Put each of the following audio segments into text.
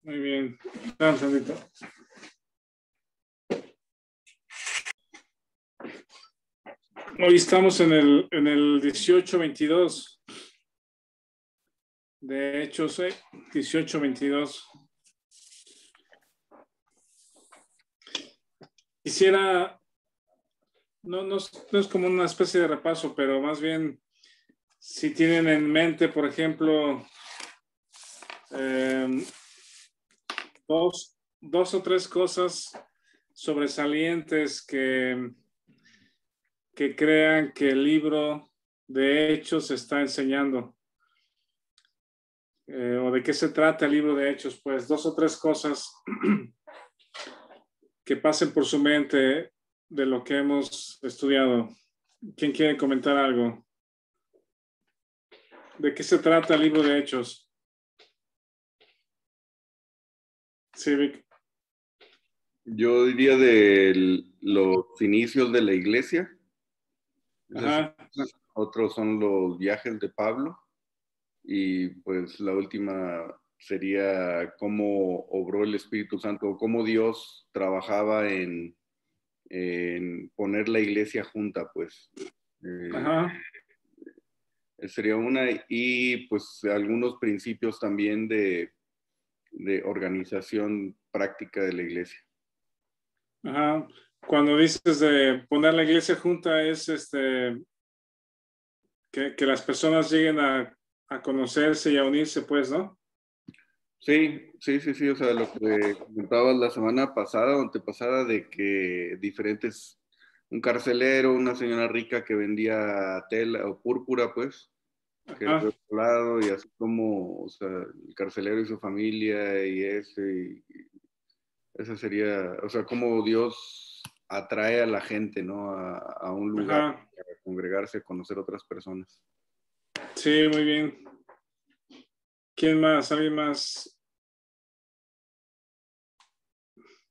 Muy bien. Vamos, Sandrito. Hoy estamos en el 18:22. De hecho, 18:22. Quisiera, no es como una especie de repaso, pero más bien, si tienen en mente, por ejemplo, dos o tres cosas sobresalientes que crean que el libro de Hechos está enseñando. ¿O de qué se trata el libro de Hechos? Pues dos o tres cosas que pasen por su mente de lo que hemos estudiado. ¿Quién quiere comentar algo? ¿De qué se trata el libro de Hechos? Sí, Vic. Yo diría de los inicios de la iglesia. Ajá. Otros son los viajes de Pablo. Y pues la última sería cómo obró el Espíritu Santo, cómo Dios trabajaba en poner la iglesia junta, pues. Ajá. Sería una, y pues algunos principios también de organización práctica de la iglesia. Ajá. Cuando dices de poner la iglesia junta es que las personas lleguen a conocerse y a unirse, pues, ¿no? Sí, o sea, lo que comentabas la semana pasada o antepasada de que un carcelero, una señora rica que vendía tela o púrpura, pues, que era de Ajá. otro lado, y así como, o sea, el carcelero y su familia y esa sería, o sea, como Dios atrae a la gente, ¿no? A un lugar, Ajá. a congregarse, a conocer otras personas. Sí, muy bien. ¿Quién más? ¿Alguien más?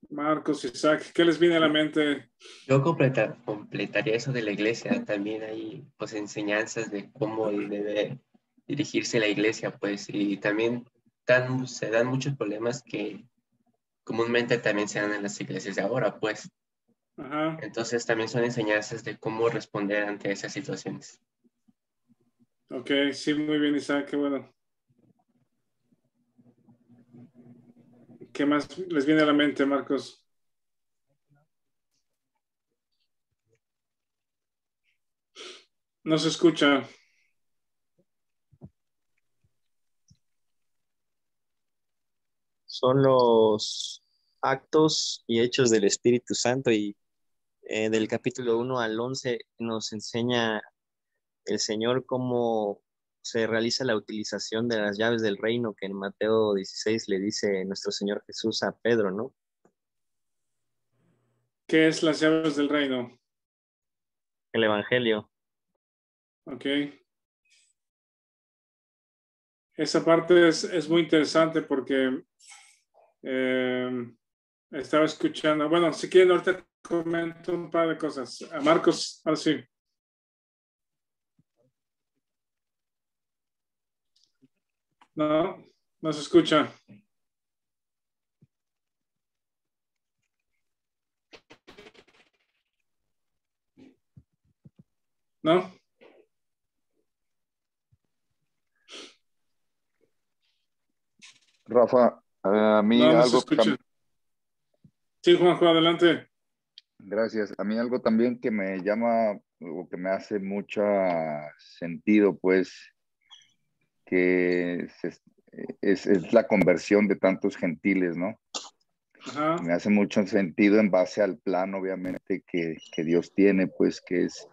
Marcos, Isaac, ¿qué les viene a la mente? Yo completaría eso de la iglesia. También hay pues enseñanzas de cómo debe dirigirse la iglesia, pues, y también se dan muchos problemas que comúnmente también se dan en las iglesias de ahora, pues. Ajá. Entonces también son enseñanzas de cómo responder ante esas situaciones. Ok, sí, muy bien, Isaac, qué bueno. ¿Qué más les viene a la mente, Marcos? No se escucha. Son los actos y hechos del Espíritu Santo y del capítulo 1 al 11 nos enseña el Señor cómo se realiza la utilización de las llaves del reino que en Mateo 16 le dice nuestro Señor Jesús a Pedro, ¿no? ¿Qué es las llaves del reino? El Evangelio. Ok. Esa parte es muy interesante porque estaba escuchando. Bueno, si quieren, ahorita comento un par de cosas. A Marcos, ahora sí. No, no se escucha. ¿No? Rafa, a mí No se algo escucha. Sí, Juanjo, adelante. gracias. A mí algo también que me llama o que me hace mucho sentido, pues, que es la conversión de tantos gentiles, ¿no? Ajá. Me hace mucho sentido en base al plan, obviamente, que Dios tiene, pues, que es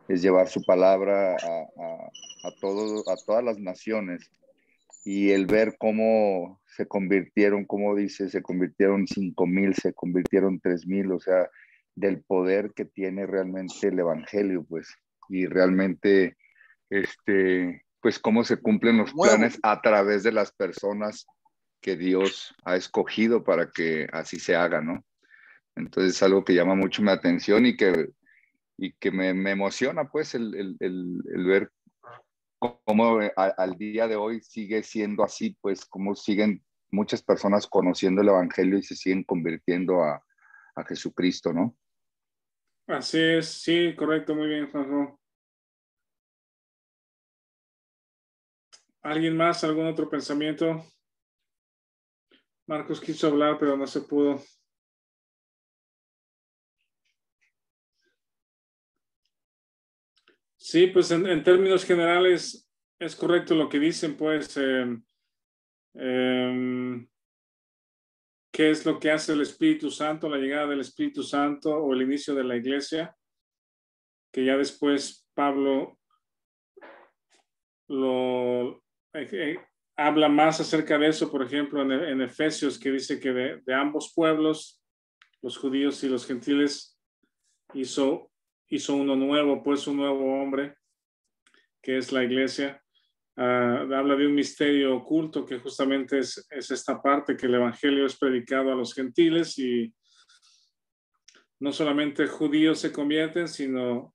llevar su palabra a todas las naciones. Y el ver cómo se convirtieron, como dice, se convirtieron 5,000, se convirtieron 3,000, o sea, del poder que tiene realmente el Evangelio, pues, y realmente, pues, cómo se cumplen los planes a través de las personas que Dios ha escogido para que así se haga, ¿no? Entonces es algo que llama mucho mi atención y que me emociona, pues, el ver cómo al día de hoy sigue siendo así, pues cómo siguen muchas personas conociendo el Evangelio y se siguen convirtiendo a Jesucristo, ¿no? Así es, sí, correcto, muy bien, Juanjo. ¿Alguien más? ¿Algún otro pensamiento? Marcos quiso hablar, pero no se pudo. Sí, pues en términos generales es correcto lo que dicen, pues, ¿qué es lo que hace el Espíritu Santo, la llegada del Espíritu Santo o el inicio de la iglesia? Que ya después Pablo habla más acerca de eso, por ejemplo, en Efesios, que dice que de ambos pueblos, los judíos y los gentiles, hizo uno nuevo, pues un nuevo hombre, que es la iglesia. Habla de un misterio oculto que justamente es esta parte, que el evangelio es predicado a los gentiles y no solamente judíos se convierten, sino,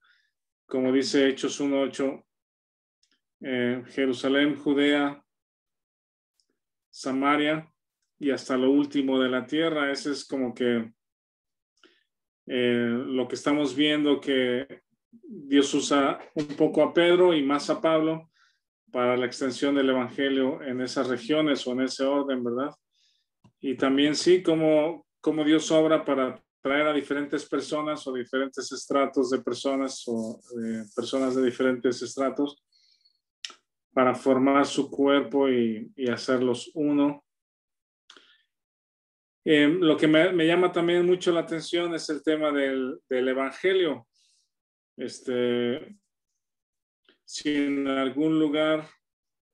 como dice Hechos 1:8, Jerusalén, Judea, Samaria y hasta lo último de la tierra. Ese es como que lo que estamos viendo, que Dios usa un poco a Pedro y más a Pablo para la extensión del evangelio en esas regiones o en ese orden, ¿verdad? Y también sí, como Dios obra para traer a diferentes personas o diferentes estratos de personas o personas de diferentes estratos para formar su cuerpo y hacerlos uno. Lo que me llama también mucho la atención es el tema del evangelio. Si en algún lugar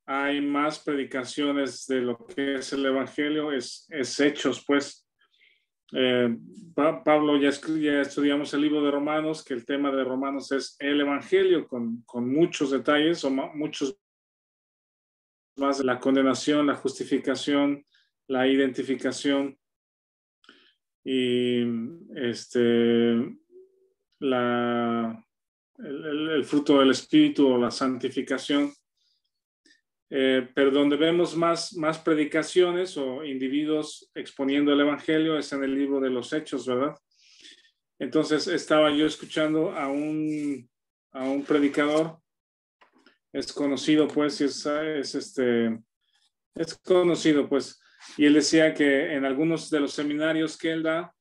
hay más predicaciones de lo que es el evangelio, es Hechos, pues. Pablo, ya estudiamos el libro de Romanos, que el tema de Romanos es el evangelio con muchos detalles o muchos más: la condenación, la justificación, la identificación y el fruto del Espíritu o la santificación. Pero donde vemos más predicaciones o individuos exponiendo el evangelio es en el libro de los Hechos, ¿verdad? Entonces estaba yo escuchando a un predicador, es conocido, pues, es conocido, pues, y él decía que en algunos de los seminarios que él da,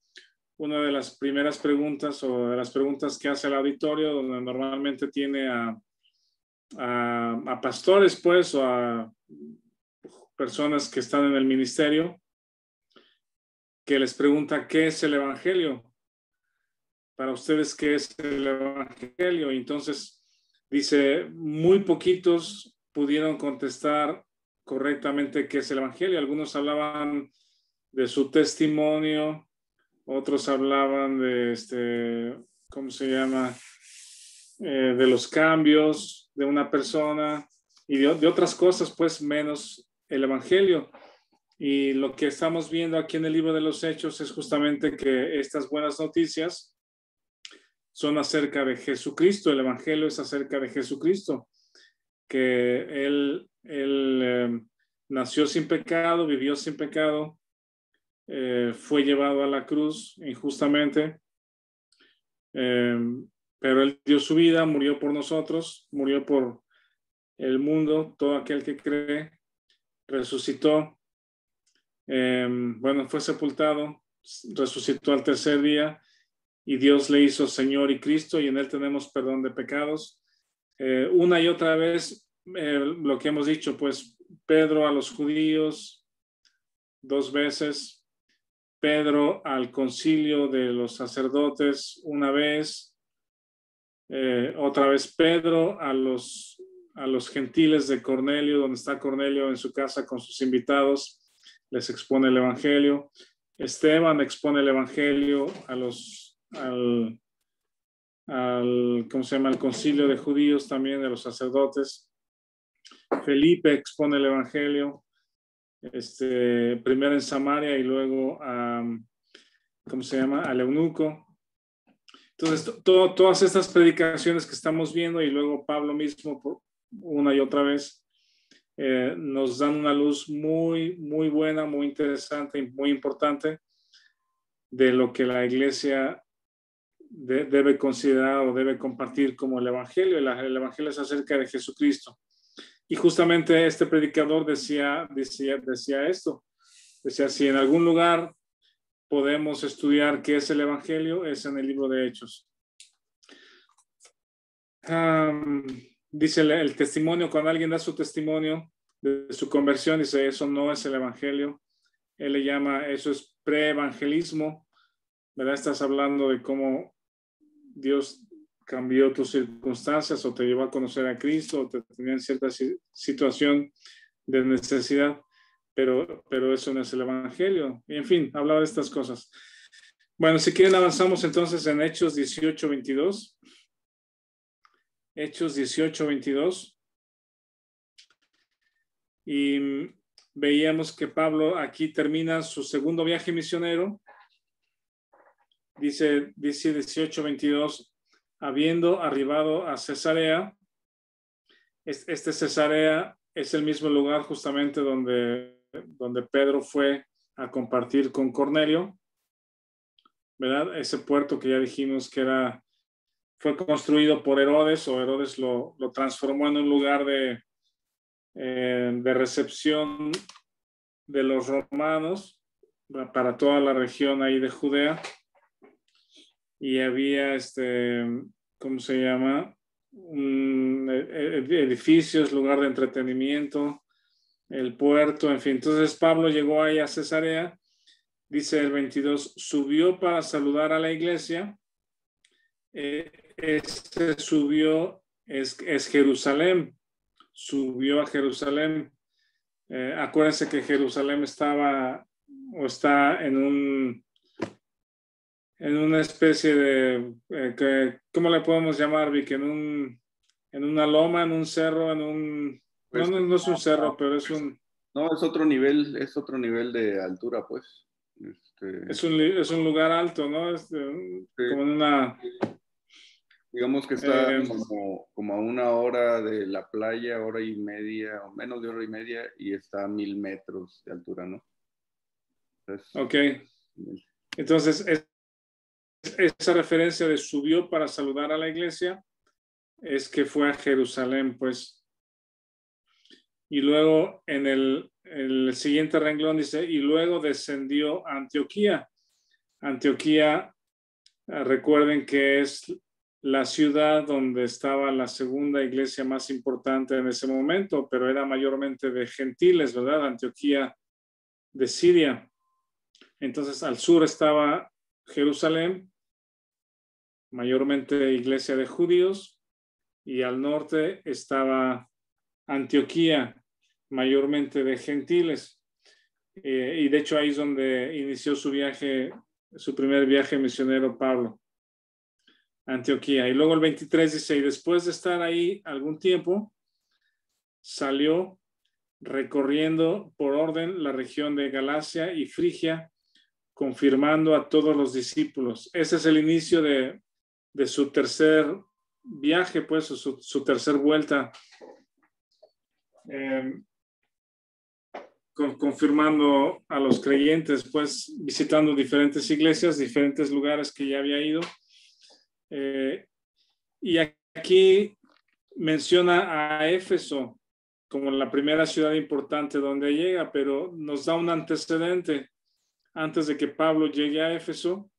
una de las primeras preguntas o de las preguntas que hace al auditorio, donde normalmente tiene a pastores, pues, o a personas que están en el ministerio, que les pregunta: ¿qué es el evangelio? Para ustedes, ¿qué es el evangelio? Y entonces dice, muy poquitos pudieron contestar correctamente qué es el evangelio. Algunos hablaban de su testimonio, otros hablaban de ¿cómo se llama? De los cambios de una persona y de otras cosas, pues, menos el evangelio. Y lo que estamos viendo aquí en el libro de los Hechos es justamente que estas buenas noticias son acerca de Jesucristo. El evangelio es acerca de Jesucristo, que él nació sin pecado, vivió sin pecado, fue llevado a la cruz injustamente, pero él dio su vida, murió por nosotros, murió por el mundo, todo aquel que cree, resucitó, fue sepultado, resucitó al tercer día y Dios le hizo Señor y Cristo, y en él tenemos perdón de pecados. Una y otra vez lo que hemos dicho, pues, Pedro a los judíos 2 veces, Pedro al concilio de los sacerdotes 1 vez, otra vez Pedro a los gentiles de Cornelio, donde está Cornelio en su casa con sus invitados, les expone el evangelio. Esteban expone el evangelio al ¿cómo se llama? Al concilio de judíos también, de los sacerdotes. Felipe expone el evangelio, primero en Samaria y luego ¿cómo se llama? Al eunuco. Entonces, todas estas predicaciones que estamos viendo, y luego Pablo mismo por una y otra vez, nos dan una luz muy, muy buena, muy interesante y muy importante de lo que la iglesia debe considerar o debe compartir como el Evangelio. El Evangelio es acerca de Jesucristo. Y justamente este predicador decía esto. Decía, si en algún lugar podemos estudiar qué es el Evangelio, es en el libro de Hechos. Dice el testimonio, cuando alguien da su testimonio de su conversión, dice, eso no es el Evangelio. Él le llama, eso es pre-evangelismo, ¿verdad? Estás hablando de cómo Dios cambió tus circunstancias o te llevó a conocer a Cristo o te tenía en cierta situación de necesidad, pero eso no es el Evangelio. Y en fin, hablaba de estas cosas. Bueno, si quieren avanzamos entonces en Hechos 18:22. Hechos 18:22. Y veíamos que Pablo aquí termina su segundo viaje misionero. Dice 18:22, habiendo arribado a Cesarea. Este Cesarea es el mismo lugar justamente donde Pedro fue a compartir con Cornelio, ¿verdad? Ese puerto que ya dijimos que fue construido por Herodes, o Herodes lo transformó en un lugar de recepción de los romanos para toda la región ahí de Judea. Y había ¿cómo se llama? Edificios, lugar de entretenimiento, el puerto, en fin. Entonces Pablo llegó ahí a Cesarea, dice el 22, subió para saludar a la iglesia. Subió es Jerusalén, subió a Jerusalén. Acuérdense que Jerusalén está en una especie de, ¿cómo le podemos llamar, Vic? En una loma, en un cerro, Pues, no es un cerro, pero es un... No, es otro nivel de altura, pues. Es un lugar alto, ¿no? Sí. Como en una... Digamos que está como a 1 hora de la playa, 1 hora y media, o menos de 1 hora y media, y está a 1000 metros de altura, ¿no? Entonces, Ok. Entonces, esa referencia de subió para saludar a la iglesia es que fue a Jerusalén, pues. Y luego en el siguiente renglón dice, y luego descendió a Antioquía. Antioquía, recuerden que es la ciudad donde estaba la segunda iglesia más importante en ese momento, pero era mayormente de gentiles, ¿verdad? Antioquía de Siria. Entonces al sur estaba Jerusalén, mayormente iglesia de judíos, y al norte estaba Antioquía, mayormente de gentiles. Y de hecho ahí es donde inició su primer viaje misionero Pablo, Antioquía. Y luego el 23 dice, y después de estar ahí algún tiempo, salió recorriendo por orden la región de Galacia y Frigia, confirmando a todos los discípulos. Ese es el inicio de su tercer viaje, pues, su tercer vuelta, confirmando a los creyentes, pues, visitando diferentes iglesias, diferentes lugares que ya había ido. Y aquí menciona a Éfeso como la primera ciudad importante donde llega, pero nos da un antecedente. Antes de que Pablo llegue a Éfeso,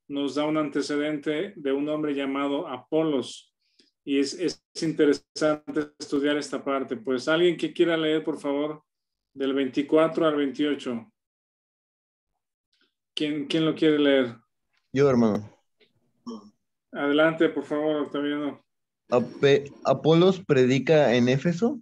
nos da un antecedente de un hombre llamado Apolos. Y es interesante estudiar esta parte. Pues alguien que quiera leer, por favor, del 24 al 28. ¿Quién lo quiere leer? Yo, hermano. Adelante, por favor, Octaviano. Apolos predica en Éfeso.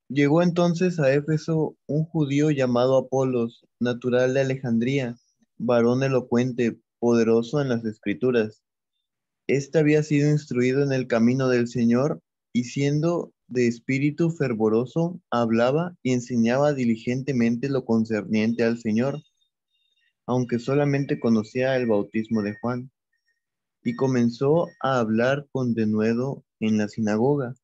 Llegó entonces a Éfeso un judío llamado Apolos, natural de Alejandría, varón elocuente, poderoso en las escrituras. Este había sido instruido en el camino del Señor y siendo de espíritu fervoroso, hablaba y enseñaba diligentemente lo concerniente al Señor, aunque solamente conocía el bautismo de Juan. Y comenzó a hablar con denuedo en la sinagoga,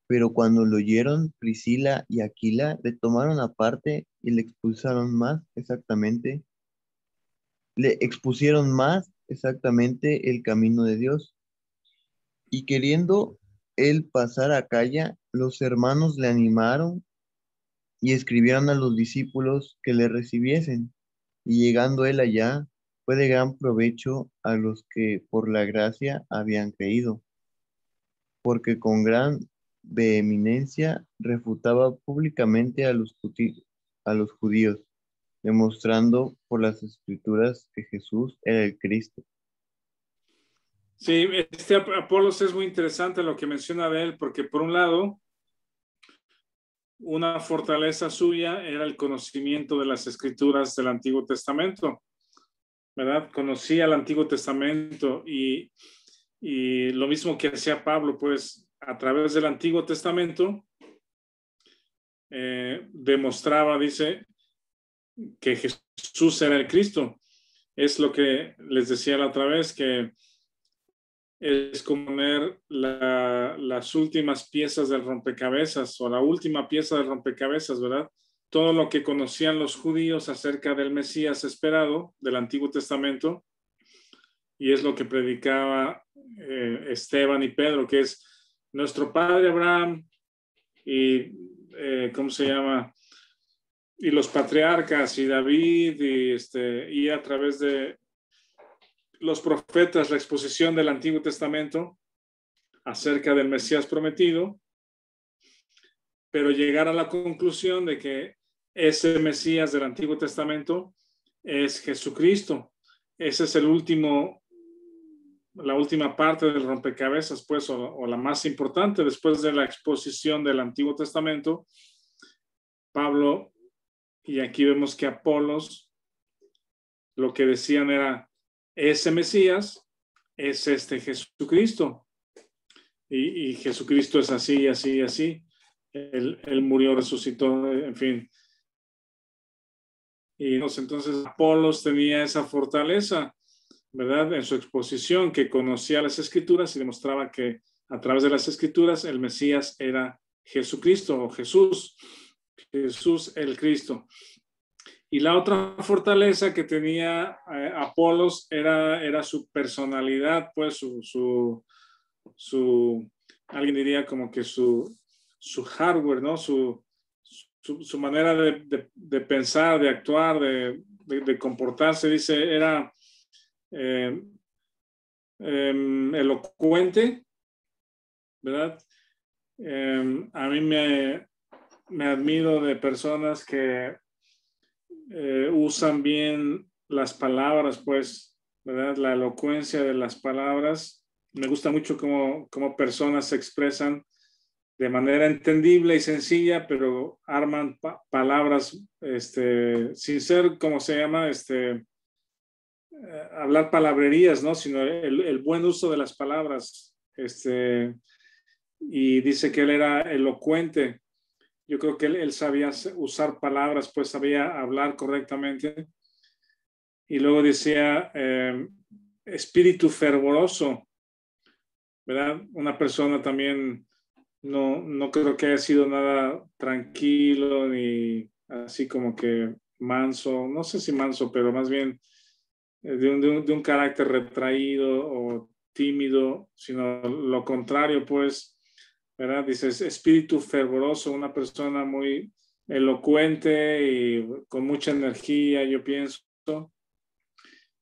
Pero cuando lo oyeron, Priscila y Aquila le tomaron aparte y le expusieron más exactamente el camino de Dios. Y queriendo él pasar a Acaya, los hermanos le animaron y escribieron a los discípulos que le recibiesen. Y llegando él allá, fue de gran provecho a los que por la gracia habían creído, porque con gran vehemencia refutaba públicamente a los judíos, demostrando por las escrituras que Jesús era el Cristo. Sí, este Apolos es muy interesante lo que menciona de él, porque por un lado, una fortaleza suya era el conocimiento de las escrituras del Antiguo Testamento, ¿verdad? Conocía el Antiguo Testamento y lo mismo que hacía Pablo, pues a través del Antiguo Testamento demostraba, dice, que Jesús era el Cristo. Es lo que les decía la otra vez, que es como poner las últimas piezas del rompecabezas o la última pieza del rompecabezas, ¿verdad? Todo lo que conocían los judíos acerca del Mesías esperado del Antiguo Testamento, y es lo que predicaba Esteban y Pedro, que es nuestro padre Abraham y, ¿cómo se llama? Y los patriarcas y David y a través de los profetas, la exposición del Antiguo Testamento acerca del Mesías prometido, pero llegar a la conclusión de que ese Mesías del Antiguo Testamento es Jesucristo. Ese es la última parte del rompecabezas, pues, o la más importante después de la exposición del Antiguo Testamento. Pablo, y aquí vemos que Apolos, lo que decían era, ese Mesías es este Jesucristo. Y Jesucristo es así, así, así. Él murió, resucitó, en fin. Y entonces Apolos tenía esa fortaleza, ¿verdad? En su exposición, que conocía las Escrituras y demostraba que a través de las Escrituras el Mesías era Jesucristo o Jesús el Cristo. Y la otra fortaleza que tenía Apolos era su personalidad, pues alguien diría como que su hardware, ¿no? Su manera de pensar, de actuar, de comportarse, dice, era elocuente, ¿verdad? A mí me admiro de personas que usan bien las palabras, pues, ¿verdad? La elocuencia de las palabras. Me gusta mucho cómo personas se expresan de manera entendible y sencilla, pero arman palabras sin ser, ¿cómo se llama? Hablar palabrerías, ¿no? Sino el buen uso de las palabras. Y dice que él era elocuente. Yo creo que él sabía usar palabras, pues sabía hablar correctamente. Y luego decía espíritu fervoroso, ¿verdad? Una persona también no creo que haya sido nada tranquilo ni así como que manso, no sé si manso, pero más bien de un carácter retraído o tímido, sino lo contrario, pues, ¿verdad? Dices espíritu fervoroso, una persona muy elocuente y con mucha energía, yo pienso.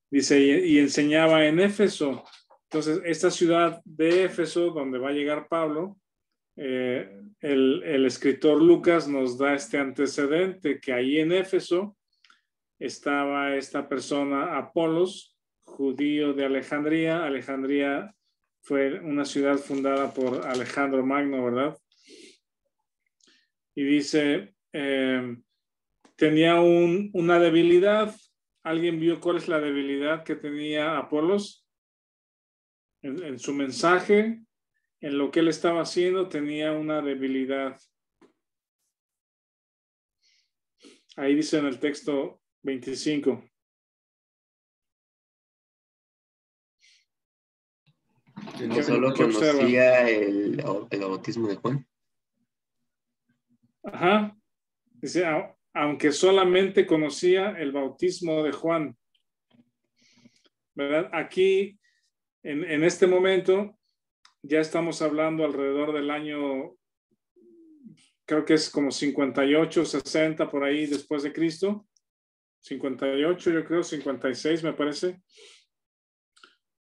Dice, y enseñaba en Éfeso. Entonces, esta ciudad de Éfeso, donde va a llegar Pablo, el escritor Lucas nos da este antecedente, que ahí en Éfeso estaba esta persona Apolos, judío de Alejandría. Alejandría fue una ciudad fundada por Alejandro Magno, ¿verdad? Y dice, tenía una debilidad. ¿Alguien vio cuál es la debilidad que tenía Apolos? En su mensaje, en lo que él estaba haciendo, tenía una debilidad. Ahí dice en el texto 25. No solo conocía el bautismo de Juan. Ajá. Dice, aunque solamente conocía el bautismo de Juan. ¿Verdad? Aquí, en este momento, ya estamos hablando alrededor del año, creo que es como 58, 60, por ahí después de Cristo. 58, yo creo, 56 me parece.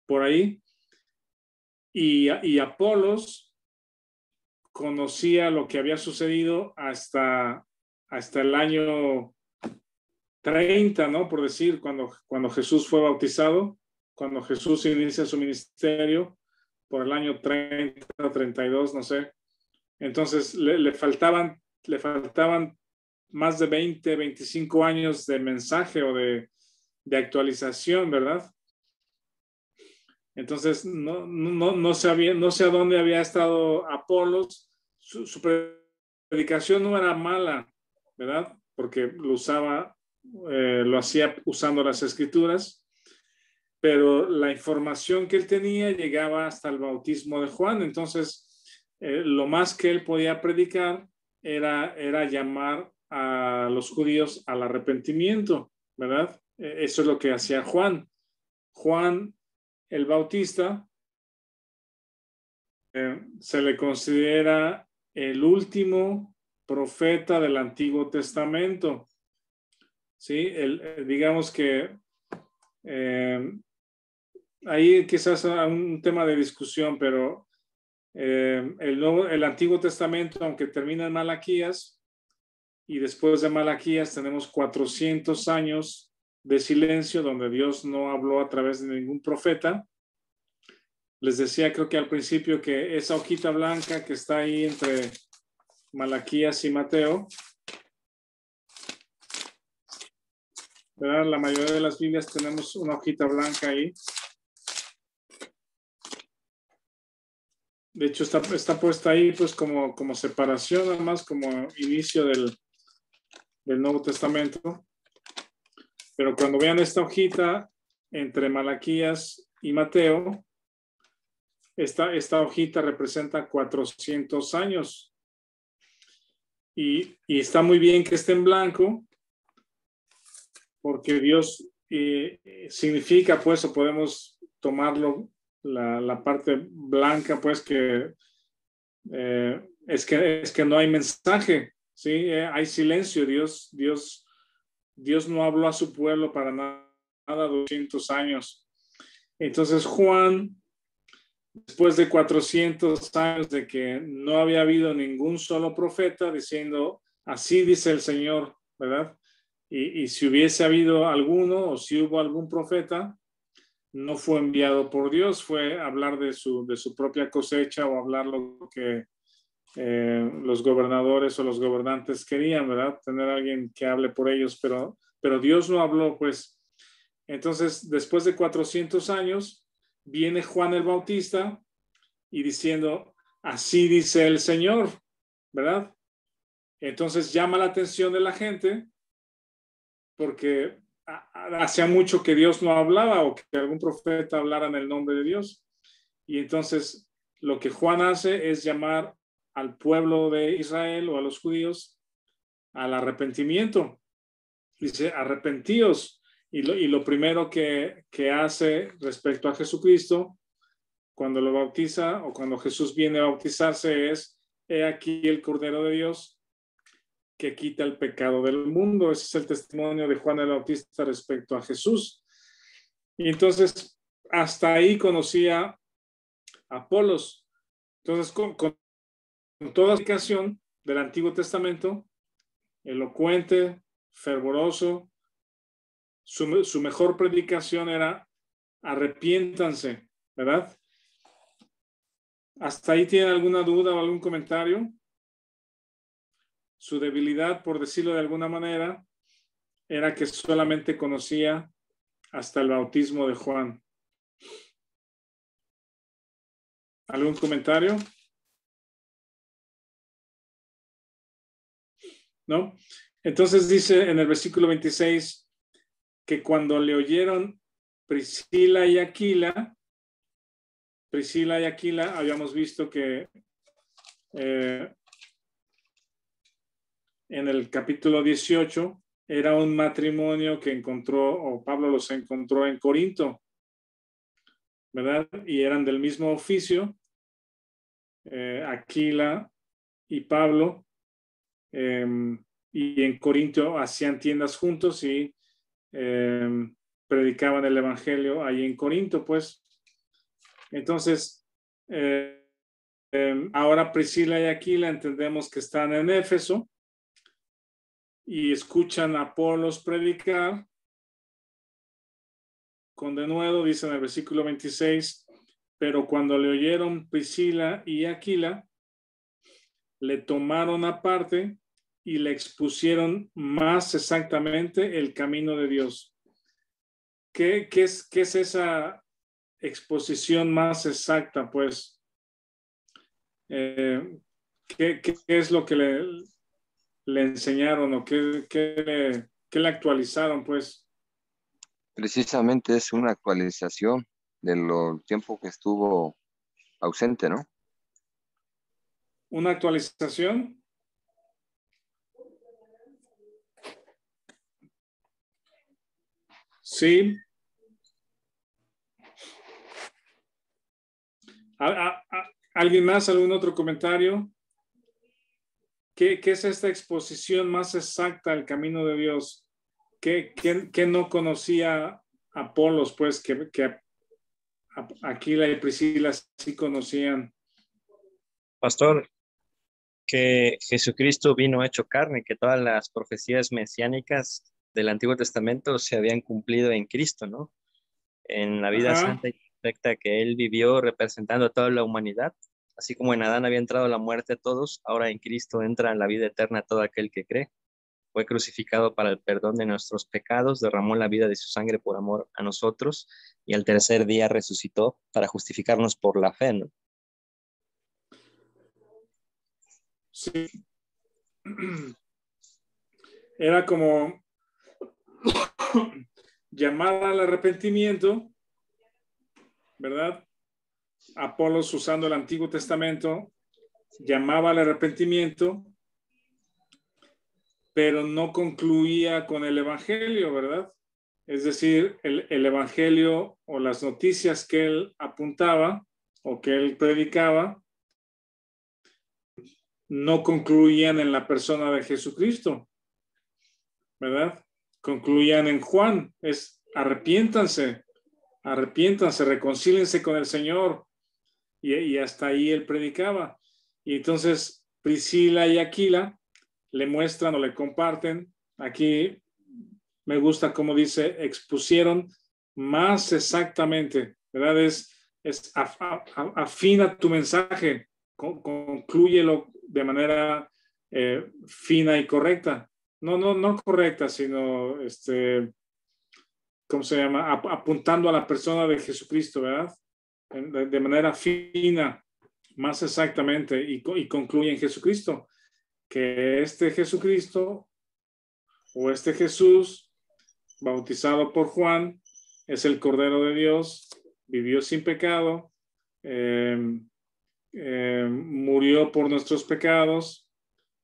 Por ahí. Y Apolos conocía lo que había sucedido hasta el año 30, ¿no? Por decir, cuando Jesús fue bautizado, cuando Jesús inicia su ministerio, por el año 30, 32, no sé. Entonces le faltaban más de 20, 25 años de mensaje o de actualización, ¿verdad? Entonces no sé a dónde había estado Apolos. Su predicación no era mala, ¿verdad? Porque lo hacía usando las escrituras, pero la información que él tenía llegaba hasta el bautismo de Juan. Entonces, lo más que él podía predicar era llamar a los judíos al arrepentimiento, ¿verdad? Eso es lo que hacía Juan. Juan el Bautista se le considera el último profeta del Antiguo Testamento. ¿Sí? Digamos que ahí quizás un tema de discusión, pero el Antiguo Testamento, aunque termina en Malaquías, y después de Malaquías tenemos 400 años de silencio donde Dios no habló a través de ningún profeta. Les decía, creo que al principio, que esa hojita blanca que está ahí entre Malaquías y Mateo, ¿verdad? La mayoría de las Biblias tenemos una hojita blanca ahí. De hecho, está puesta ahí pues como separación, nada más como inicio del Nuevo Testamento. Pero cuando vean esta hojita entre Malaquías y Mateo, esta hojita representa 400 años. Y está muy bien que esté en blanco, porque Dios significa, pues, o podemos tomarlo, la parte blanca, pues, que es que no hay mensaje, ¿sí? Hay silencio. Dios no habló a su pueblo para nada 200 años. Entonces Juan, después de 400 años de que no había habido ningún solo profeta diciendo, así dice el Señor, ¿verdad? Y si hubiese habido alguno, o si hubo algún profeta, no fue enviado por Dios, fue hablar de su propia cosecha, o hablar lo que los gobernadores o los gobernantes querían, ¿verdad? Tener a alguien que hable por ellos, pero Dios no habló, pues. Entonces, después de 400 años, viene Juan el Bautista y diciendo, así dice el Señor, ¿verdad? Entonces llama la atención de la gente, porque hacía mucho que Dios no hablaba, o que algún profeta hablara en el nombre de Dios. Y entonces lo que Juan hace es llamar al pueblo de Israel, o a los judíos, al arrepentimiento. Dice, arrepentíos. Y lo primero que hace respecto a Jesucristo, cuando lo bautiza, o cuando Jesús viene a bautizarse, es, he aquí el Cordero de Dios que quita el pecado del mundo. Ese es el testimonio de Juan el Bautista respecto a Jesús. Y entonces, hasta ahí conocía a Apolos. Entonces, con toda la explicación del Antiguo Testamento, elocuente, fervoroso, su mejor predicación era, arrepiéntanse, ¿verdad? ¿Hasta ahí tienen alguna duda o algún comentario? Su debilidad, por decirlo de alguna manera, era que solamente conocía hasta el bautismo de Juan. ¿Algún comentario? ¿No? Entonces dice en el versículo 26 que cuando le oyeron Priscila y Aquila, habíamos visto que en el capítulo 18 era un matrimonio que encontró, o Pablo los encontró en Corinto, ¿verdad? Y eran del mismo oficio, Aquila y Pablo, y en Corinto hacían tiendas juntos y predicaban el evangelio ahí en Corinto, pues. Entonces, ahora Priscila y Aquila entendemos que están en Éfeso y escuchan a Apolos predicar. Con denuedo, dice en el versículo 26, pero cuando le oyeron Priscila y Aquila, le tomaron aparte y le expusieron más exactamente el camino de Dios. ¿Qué es esa exposición más exacta? Pues, ¿qué es lo que le enseñaron o qué le actualizaron? Pues, Precisamente es una actualización de lo tiempo que estuvo ausente, ¿no? ¿una actualización? Sí. ¿Alguien más? ¿Algún otro comentario? ¿Qué es esta exposición más exacta al camino de Dios? ¿Qué no conocía Apolos, pues, que Aquila y Priscila sí conocían? Pastor, que Jesucristo vino hecho carne, que todas las profecías mesiánicas del Antiguo Testamento se habían cumplido en Cristo, ¿no? En la vida santa y perfecta que Él vivió representando a toda la humanidad. Así como en Adán había entrado la muerte a todos, ahora en Cristo entra en la vida eterna todo aquel que cree. Fue crucificado para el perdón de nuestros pecados, derramó la vida de su sangre por amor a nosotros y al tercer día resucitó para justificarnos por la fe, ¿no? Sí. Era como llamar al arrepentimiento, ¿verdad? Apolos, usando el Antiguo Testamento, llamaba al arrepentimiento, pero no concluía con el evangelio, ¿verdad? Es decir, el evangelio o las noticias que él apuntaba o que él predicaba no concluían en la persona de Jesucristo, ¿verdad? Concluían en Juan, es arrepiéntanse, reconcílense con el Señor, y hasta ahí él predicaba. Y entonces Priscila y Aquila le muestran o le comparten. Aquí me gusta cómo dice, expusieron más exactamente, ¿verdad? Afina tu mensaje, conclúyelo de manera fina y correcta. No correcta, sino ¿cómo se llama? Apuntando a la persona de Jesucristo, ¿verdad? De manera fina, más exactamente, y concluye en Jesucristo, que este Jesucristo o este Jesús bautizado por Juan es el Cordero de Dios, vivió sin pecado, murió por nuestros pecados,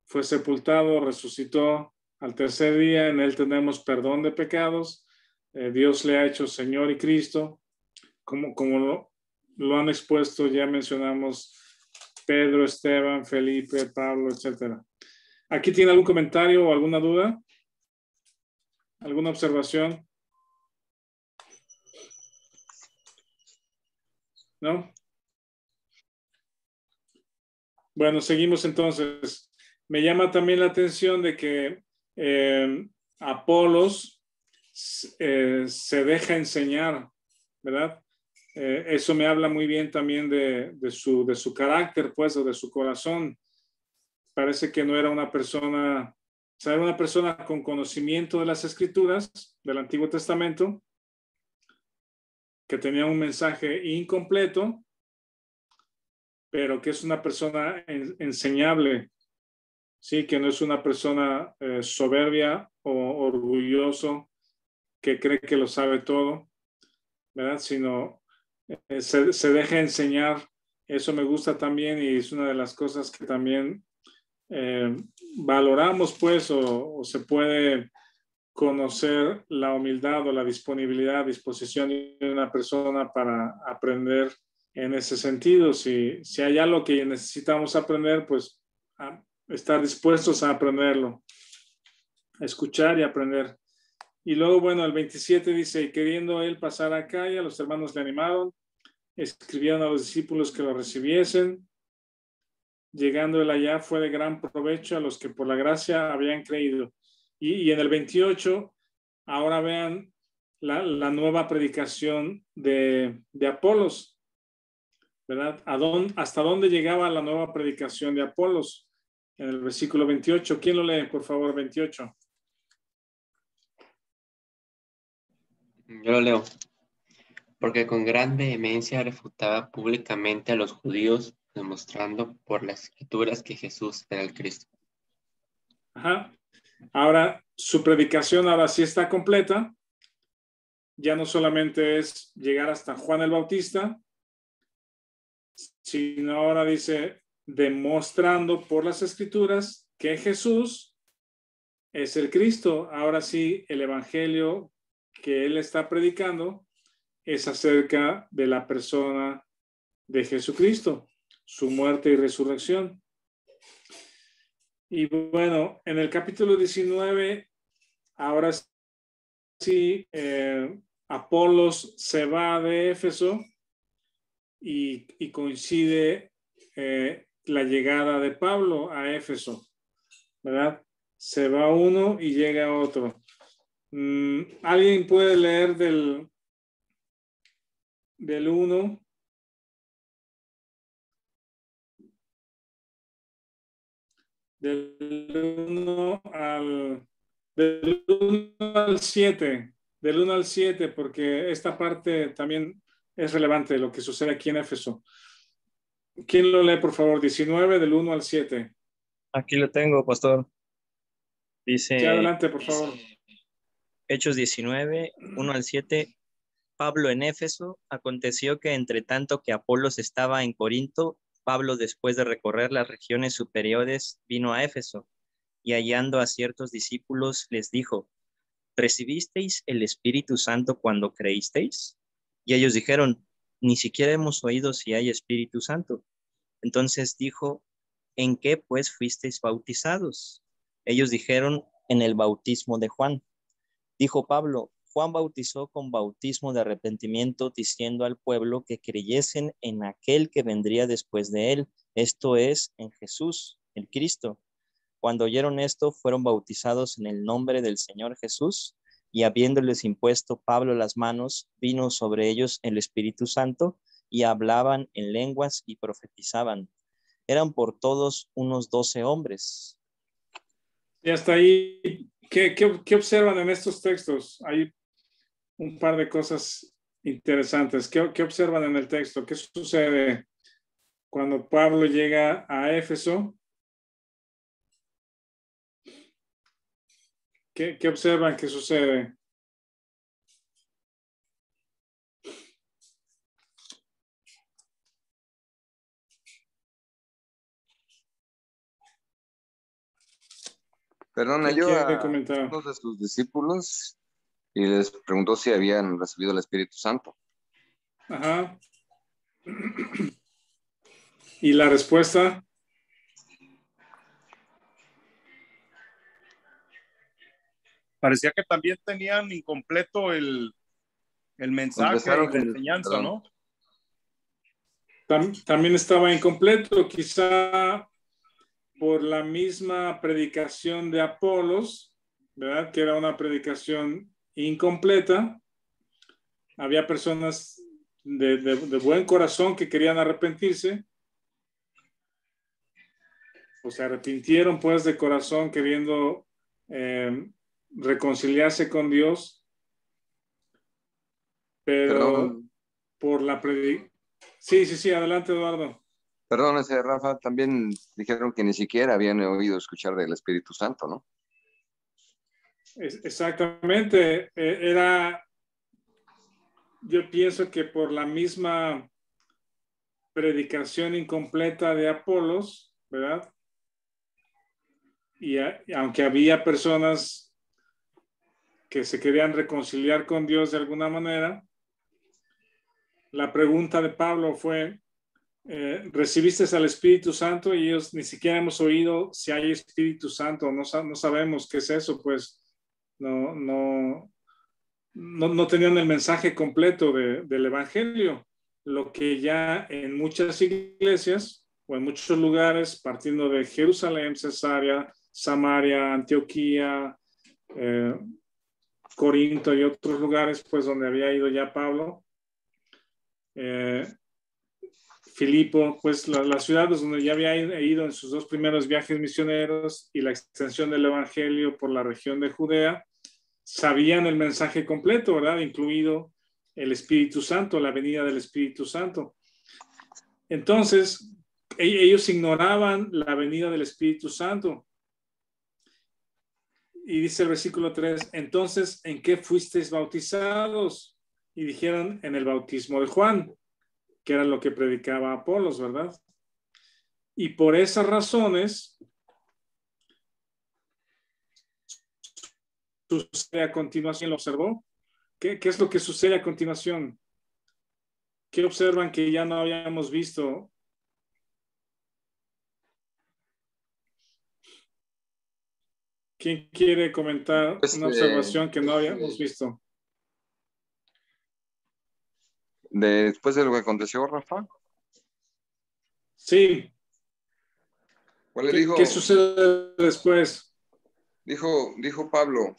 fue sepultado, resucitó al tercer día, en él tenemos perdón de pecados, Dios le ha hecho Señor y Cristo, como lo han expuesto, ya mencionamos Pedro, Esteban, Felipe, Pablo, etc. ¿Aquí tiene algún comentario o alguna duda? ¿Alguna observación? ¿No? Bueno, seguimos entonces. Me llama también la atención de que Apolos se deja enseñar, ¿verdad? Eso me habla muy bien también de su carácter, pues, o de su corazón. Parece que no era una persona, o sea, era una persona con conocimiento de las Escrituras, del Antiguo Testamento, que tenía un mensaje incompleto, pero que es una persona enseñable, ¿sí? Que no es una persona soberbia o orgulloso que cree que lo sabe todo, ¿verdad? Sino se deja enseñar. Eso me gusta también y es una de las cosas que también valoramos pues o se puede conocer la humildad o la disponibilidad, disposición de una persona para aprender en ese sentido? Si hay algo que necesitamos aprender, pues estar dispuestos a aprenderlo, a escuchar y aprender. Y luego, bueno, el 27 dice, y queriendo él pasar a Acaya, los hermanos le animaron, escribieron a los discípulos que lo recibiesen. Llegando él allá, fue de gran provecho a los que por la gracia habían creído. Y en el 28, ahora vean la nueva predicación de Apolos, ¿verdad? ¿Hasta dónde llegaba la nueva predicación de Apolos? En el versículo 28. ¿Quién lo lee, por favor, 28? Yo lo leo. Porque con gran vehemencia refutaba públicamente a los judíos, demostrando por las escrituras que Jesús era el Cristo. Ajá. Ahora, su predicación ahora sí está completa. Ya no solamente es llegar hasta Juan el Bautista, sino ahora dice, demostrando por las escrituras que Jesús es el Cristo. Ahora sí, el evangelio que él está predicando es acerca de la persona de Jesucristo, su muerte y resurrección. Y bueno, en el capítulo 19, ahora sí, Apolos se va de Éfeso y coincide la llegada de Pablo a Éfeso, ¿verdad? Se va uno y llega otro. ¿Alguien puede leer del 1? Del 1 al 7. Del 1 al 7, porque esta parte también es relevante de lo que sucede aquí en Éfeso. ¿Quién lo lee, por favor? 19, del 1 al 7. Aquí lo tengo, pastor. Dice, sí, adelante, por favor. Hechos 19, 1 al 7. Pablo en Éfeso. Aconteció que entre tanto que Apolos estaba en Corinto, Pablo, después de recorrer las regiones superiores, vino a Éfeso, y hallando a ciertos discípulos les dijo, ¿recibisteis el Espíritu Santo cuando creísteis? Y ellos dijeron, ni siquiera hemos oído si hay Espíritu Santo. Entonces dijo, ¿en qué pues fuisteis bautizados? Ellos dijeron, en el bautismo de Juan. Dijo Pablo, Juan bautizó con bautismo de arrepentimiento, diciendo al pueblo que creyesen en aquel que vendría después de él, esto es, en Jesús, el Cristo. Cuando oyeron esto, fueron bautizados en el nombre del Señor Jesús, y habiéndoles impuesto Pablo las manos, vino sobre ellos el Espíritu Santo, y hablaban en lenguas y profetizaban. Eran por todos unos 12 hombres. Y hasta ahí, ¿qué observan en estos textos? Hay un par de cosas interesantes. ¿Qué observan en el texto? ¿Qué sucede cuando Pablo llega a Éfeso? ¿Qué observan que sucede? Perdona, yo quiere a comentar? uno de sus discípulos y les preguntó si habían recibido el Espíritu Santo. Ajá. ¿Y la respuesta? Parecía que también tenían incompleto el mensaje y la enseñanza, ¿no? También estaba incompleto, quizá por la misma predicación de Apolos, ¿verdad? Que era una predicación incompleta. Había personas de buen corazón que querían arrepentirse, o se arrepintieron pues de corazón queriendo reconciliarse con Dios, pero Perdón. por la predicación. Sí, adelante, Eduardo. Perdón, Rafa, también dijeron que ni siquiera habían oído escuchar del Espíritu Santo, ¿no? Exactamente. Yo pienso que por la misma predicación incompleta de Apolos, ¿verdad? y aunque había personas que se querían reconciliar con Dios de alguna manera, la pregunta de Pablo fue, ¿recibiste al Espíritu Santo? Y ellos ni siquiera hemos oído si hay Espíritu Santo, no sabemos qué es eso, pues no tenían el mensaje completo del Evangelio, lo que ya en muchas iglesias o en muchos lugares, partiendo de Jerusalén, Cesarea, Samaria, Antioquía, Corinto y otros lugares, pues donde había ido ya Pablo, Filipo, pues las ciudades donde ya había ido en sus 2 primeros viajes misioneros y la extensión del Evangelio por la región de Judea, sabían el mensaje completo, ¿verdad? Incluido el Espíritu Santo, la venida del Espíritu Santo. Entonces, ellos ignoraban la venida del Espíritu Santo. Y dice el versículo 3, entonces, ¿en qué fuisteis bautizados? Y dijeron, en el bautismo de Juan, que era lo que predicaba Apolos, ¿verdad? Y por esas razones, sucede a continuación, ¿lo observó? ¿Qué es lo que sucede a continuación? ¿Qué observan que ya no habíamos visto? ¿Quién quiere comentar una observación que no habíamos visto? Después de lo que aconteció, Rafa. Sí. ¿Qué sucede después? Dijo Pablo,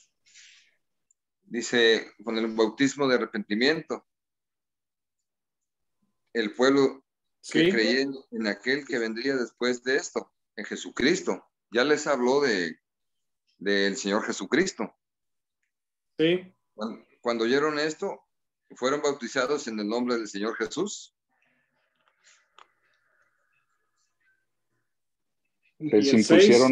dice, con el bautismo de arrepentimiento, el pueblo que creía en aquel que vendría después de esto, en Jesucristo. Ya les habló del Señor Jesucristo. Sí. Cuando oyeron esto, fueron bautizados en el nombre del Señor Jesús. Les impusieron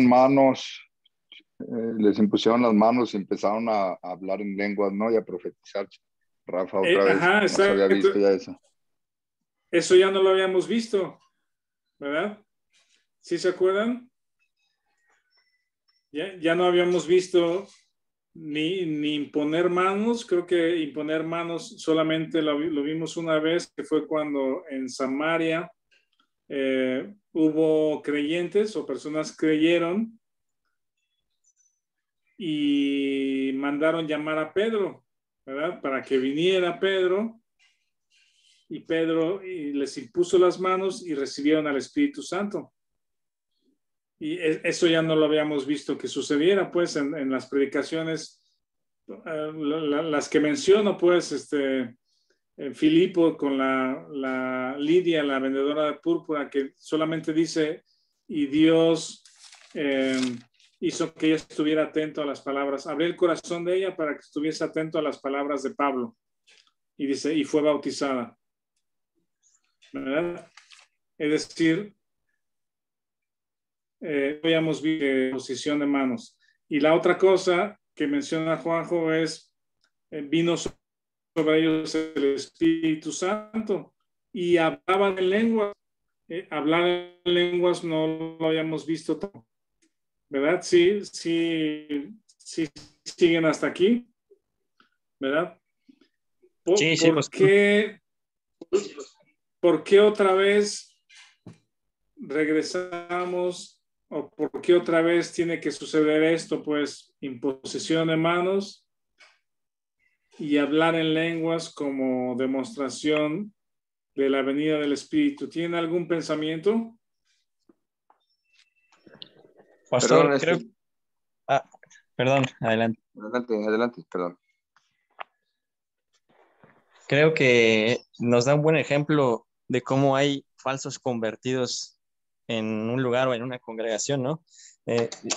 las manos y empezaron a hablar en lenguas, ¿no? Y a profetizar. Rafa, otra vez, no se había visto ya eso. Eso ya no lo habíamos visto, ¿verdad? ¿Sí se acuerdan? Ya no habíamos visto ni imponer manos. Creo que imponer manos solamente lo vimos una vez, que fue cuando en Samaria hubo creyentes o personas creyeron y mandaron llamar a Pedro, ¿verdad? Para que viniera Pedro, y Pedro les impuso las manos y recibieron al Espíritu Santo. Y eso ya no lo habíamos visto que sucediera, pues, en las predicaciones, las que menciono, pues, en Filipo con la Lidia, la vendedora de púrpura, que solamente dice, y Dios hizo que ella estuviera atento a las palabras, abrió el corazón de ella para que estuviese atento a las palabras de Pablo. Y dice, y fue bautizada, ¿verdad? Es decir, habíamos visto posición de manos. Y la otra cosa que menciona Juanjo es, vino sobre ellos el Espíritu Santo y hablaban en lenguas. Hablar en lenguas no lo habíamos visto, ¿verdad? Sí, siguen hasta aquí, ¿verdad? ¿Por qué otra vez regresamos? ¿O por qué otra vez tiene que suceder esto? Pues imposición de manos y hablar en lenguas como demostración de la venida del Espíritu. ¿Tienen algún pensamiento? Pastor, perdón, adelante. Adelante, perdón. Creo que nos da un buen ejemplo de cómo hay falsos convertidos en un lugar o en una congregación, ¿no?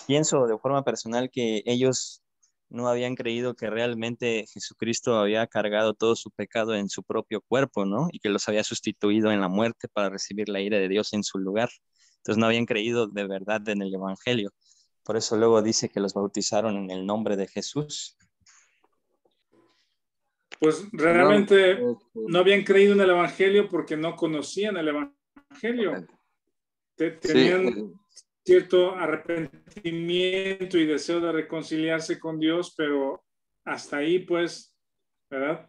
Pienso de forma personal que ellos no habían creído que realmente Jesucristo había cargado todo su pecado en su propio cuerpo, ¿no? Y que los había sustituido en la muerte para recibir la ira de Dios en su lugar. Entonces no habían creído de verdad en el Evangelio. Por eso luego dice que los bautizaron en el nombre de Jesús. Pues realmente no habían creído en el Evangelio porque no conocían el Evangelio. cierto arrepentimiento y deseo de reconciliarse con Dios, pero hasta ahí, pues, ¿verdad?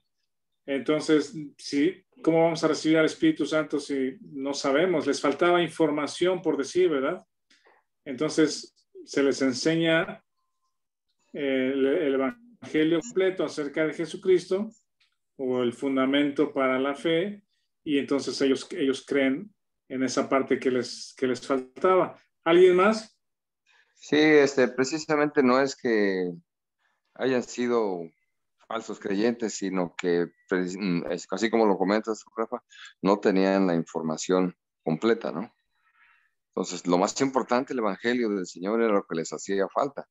Entonces, sí, ¿cómo vamos a recibir al Espíritu Santo si no sabemos? Les faltaba información, por decir, ¿verdad? Entonces, se les enseña el Evangelio completo acerca de Jesucristo, o el fundamento para la fe, y entonces ellos creen en esa parte que les faltaba. ¿Alguien más? Sí, precisamente no es que hayan sido falsos creyentes, sino que, así como lo comentas, Rafa, no tenían la información completa, ¿no? Entonces, lo más importante, el Evangelio del Señor, era lo que les hacía falta,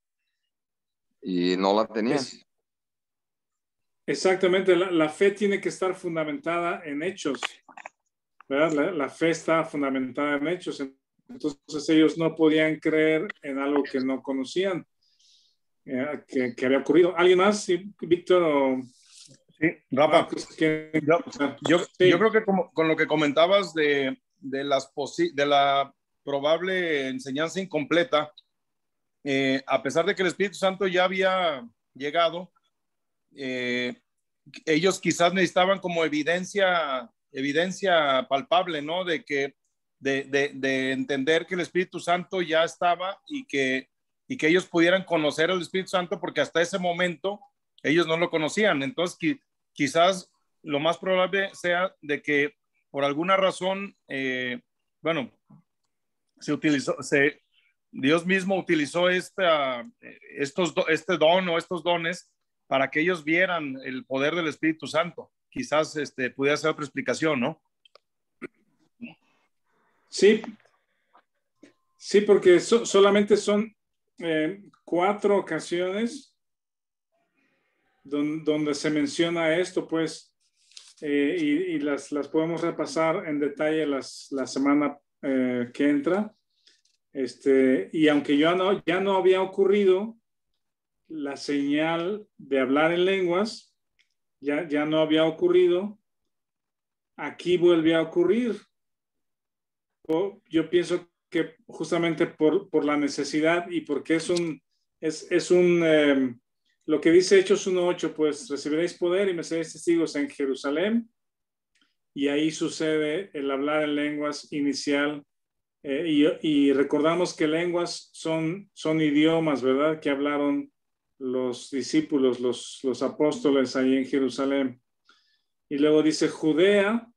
y no la tenían. Exactamente, la fe tiene que estar fundamentada en hechos, ¿verdad? La fe está fundamentada en hechos, entonces ellos no podían creer en algo que no conocían, que había ocurrido. ¿Alguien más? ¿Sí, Víctor o...? Sí, Rafa, yo creo que con lo que comentabas de la probable enseñanza incompleta, a pesar de que el Espíritu Santo ya había llegado, ellos quizás necesitaban como evidencia palpable, ¿no? De entender que el Espíritu Santo ya estaba y que ellos pudieran conocer al Espíritu Santo, porque hasta ese momento ellos no lo conocían. Entonces, quizás lo más probable sea de que por alguna razón, Dios mismo utilizó este don o estos dones para que ellos vieran el poder del Espíritu Santo. Quizás pudiera ser otra explicación, ¿no? Sí, porque solamente son 4 ocasiones donde se menciona esto, pues, y las podemos repasar en detalle la semana que entra. Y aunque ya no había ocurrido la señal de hablar en lenguas, ya no había ocurrido, aquí vuelve a ocurrir. Yo pienso que justamente por la necesidad y porque lo que dice Hechos 1:8, pues recibiréis poder y me seréis testigos en Jerusalén, y ahí sucede el hablar en lenguas inicial, y recordamos que lenguas son idiomas, ¿verdad? Que hablaron los discípulos, los apóstoles ahí en Jerusalén. Y luego dice Judea,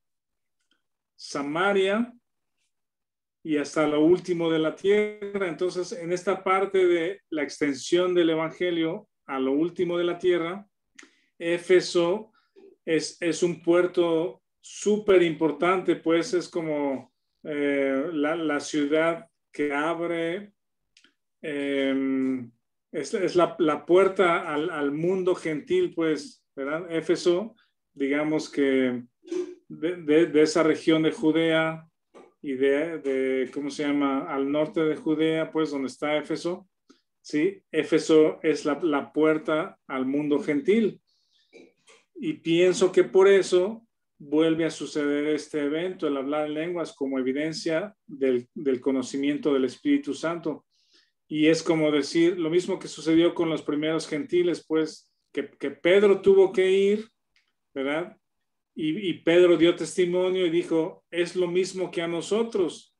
Samaria y hasta lo último de la tierra. Entonces, en esta parte de la extensión del Evangelio a lo último de la tierra, Éfeso es un puerto súper importante, pues es como la ciudad que abre, es la puerta al mundo gentil, pues, ¿verdad? Éfeso, digamos que de esa región de Judea y ¿cómo se llama? Al norte de Judea, pues, donde está Éfeso, ¿sí? Éfeso es la puerta al mundo gentil. Y pienso que por eso vuelve a suceder este evento, el hablar en lenguas, como evidencia del conocimiento del Espíritu Santo. Y es como decir, lo mismo que sucedió con los primeros gentiles, pues, que Pedro tuvo que ir, ¿verdad? Y Pedro dio testimonio y dijo, es lo mismo que a nosotros,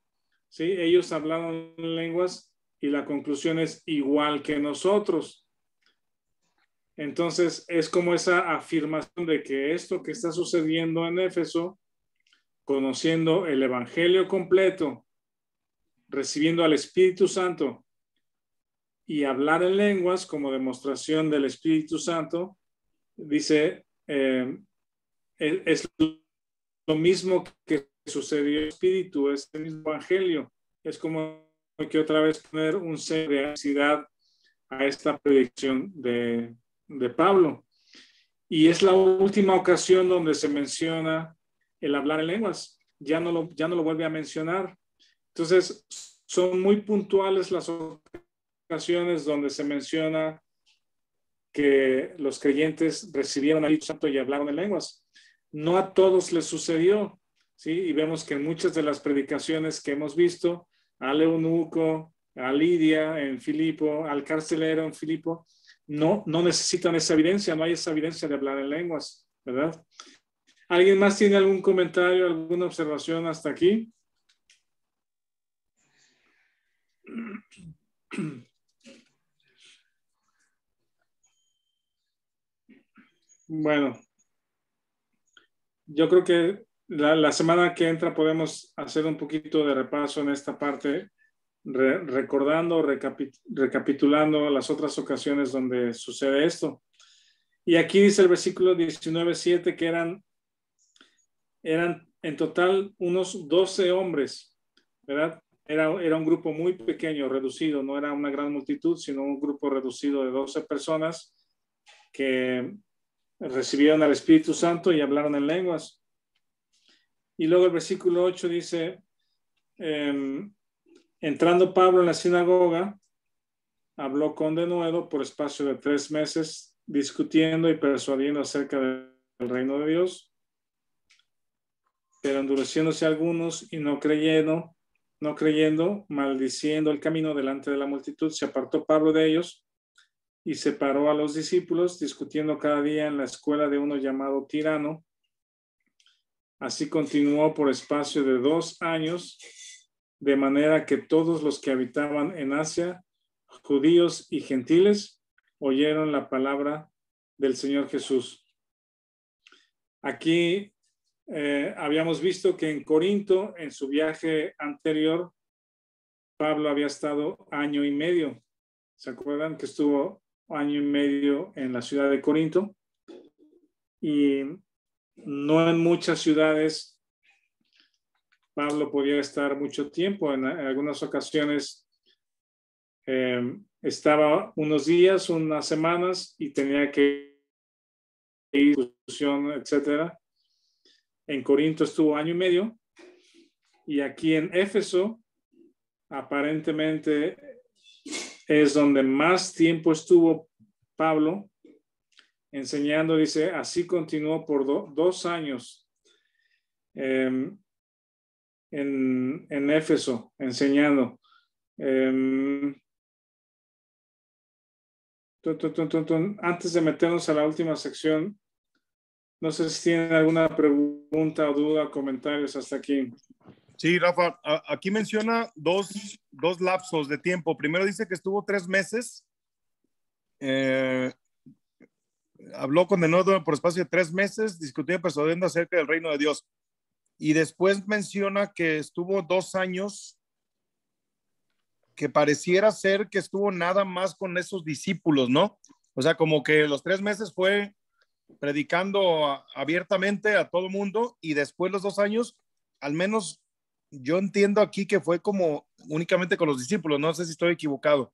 ¿sí? Ellos hablaron en lenguas y la conclusión es igual que nosotros. Entonces, es como esa afirmación de que esto que está sucediendo en Éfeso, conociendo el Evangelio completo, recibiendo al Espíritu Santo y hablar en lenguas como demostración del Espíritu Santo, dice, es lo mismo que sucedió en el Espíritu, es el mismo Evangelio. Es como que otra vez poner un sello de veracidad a esta predicción de Pablo. Y es la última ocasión donde se menciona el hablar en lenguas. Ya no lo vuelve a mencionar. Entonces, son muy puntuales las ocasiones donde se menciona que los creyentes recibieron al Espíritu Santo y hablaron en lenguas. No a todos les sucedió, ¿sí? Y vemos que en muchas de las predicaciones que hemos visto, al eunuco, a Lidia en Filipo, al carcelero en Filipo, no necesitan esa evidencia, no hay esa evidencia de hablar en lenguas, ¿verdad? ¿Alguien más tiene algún comentario, alguna observación hasta aquí? Bueno, yo creo que la semana que entra podemos hacer un poquito de repaso en esta parte, recordando, recapitulando las otras ocasiones donde sucede esto. Y aquí dice el versículo 19:7 que eran en total unos 12 hombres, ¿verdad? Era un grupo muy pequeño, reducido, no era una gran multitud, sino un grupo reducido de 12 personas que recibieron al Espíritu Santo y hablaron en lenguas. Y luego el versículo 8 dice, entrando Pablo en la sinagoga, habló con denuedo por espacio de 3 meses, discutiendo y persuadiendo acerca del reino de Dios. Pero endureciéndose algunos y no creyendo, maldiciendo el camino delante de la multitud, se apartó Pablo de ellos y separó a los discípulos, discutiendo cada día en la escuela de uno llamado Tirano. Así continuó por espacio de 2 años, de manera que todos los que habitaban en Asia, judíos y gentiles, oyeron la palabra del Señor Jesús. Aquí habíamos visto que en Corinto, en su viaje anterior, Pablo había estado 1 año y medio. ¿Se acuerdan que estuvo 1 año y medio en la ciudad de Corinto? Y no en muchas ciudades Pablo podía estar mucho tiempo. En algunas ocasiones estaba unos días, unas semanas y tenía que ir a discusión, etcétera. En Corinto estuvo 1 año y medio y aquí en Éfeso aparentemente es donde más tiempo estuvo Pablo enseñando. Dice, así continuó por 2 años en Éfeso enseñando. Antes de meternos a la última sección, no sé si tienen alguna pregunta o duda, comentarios hasta aquí. Sí, Rafa, aquí menciona dos lapsos de tiempo. Primero dice que estuvo 3 meses. Habló con denuedo por espacio de 3 meses, discutiendo y persuadiendo acerca del reino de Dios. Y después menciona que estuvo 2 años, que pareciera ser que estuvo nada más con esos discípulos, ¿no? O sea, como que los 3 meses fue predicando abiertamente a todo mundo y después los 2 años, al menos yo entiendo aquí que fue como únicamente con los discípulos. No sé si estoy equivocado.